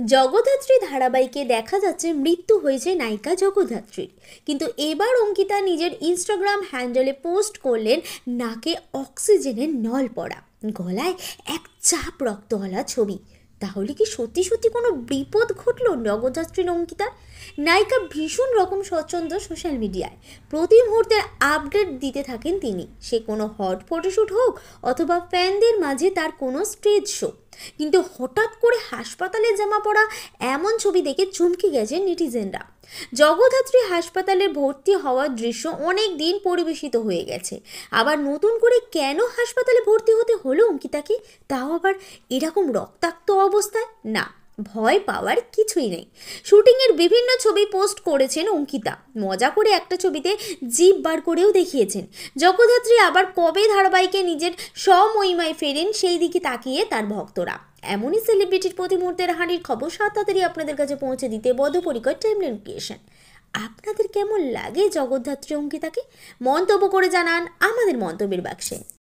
জগদ্ধাত্রী ধারাবাহিকে দেখা যাচ্ছে মৃত্যু হয়েছে নায়িকা জগদ্ধাত্রীর, কিন্তু এবার অঙ্কিতা নিজের ইনস্টাগ্রাম হ্যান্ডেলে পোস্ট করলেন নাকে অক্সিজেনের নল পড়া, গলায় এক চাপ রক্তওয়ালা ছবি। তাহলে কি সত্যি সত্যি কোনো বিপদ ঘটল জগদ্ধাত্রীর অঙ্কিতার? নায়িকা ভীষণ রকম স্বচ্ছন্দ সোশ্যাল মিডিয়ায়, প্রতি মুহূর্তের আপডেট দিতে থাকেন তিনি, সে কোনো হট ফটোশ্যুট হোক অথবা ফ্যানদের মাঝে তার কোনো স্টেজ শো। কিন্তু হঠাৎ করে হাসপাতালে জমা পড়া এমন ছবি দেখে চমকে গেছে নেটিজেনরা। জগদ্ধাত্রী হাসপাতালে ভর্তি হওয়ার দৃশ্য অনেক দিন পরিবেশিত হয়ে গেছে, আবার নতুন করে কেন হাসপাতালে ভর্তি হতে হলো অঙ্কিতাকে, তাও আবার এরকম রক্তাক্ত অবস্থায়? না, ভয় পাওয়ার কিছুই নেই। শুটিংয়ের বিভিন্ন ছবি পোস্ট করেছেন অঙ্কিতা, মজা করে একটা ছবিতে জিভ বার করেও দেখিয়েছেন। জগদ্ধাত্রী আবার কবে ধারাবাহিকে নিজের স্বমহিমায় ফেরেন সেই দিকে তাকিয়ে তার ভক্তরা। এমনই সেলিব্রিটির প্রতি মুহূর্তের হানির খবর তাড়াতাড়ি আপনাদের কাছে পৌঁছে দিতে বদ্ধপরিকর টাইমলাইন ক্রিয়েশন। আপনাদের কেমন লাগে জগদ্ধাত্রী অঙ্কিতাকে? মন্তব্য করে জানান আমাদের মন্তব্যের বাক্সে।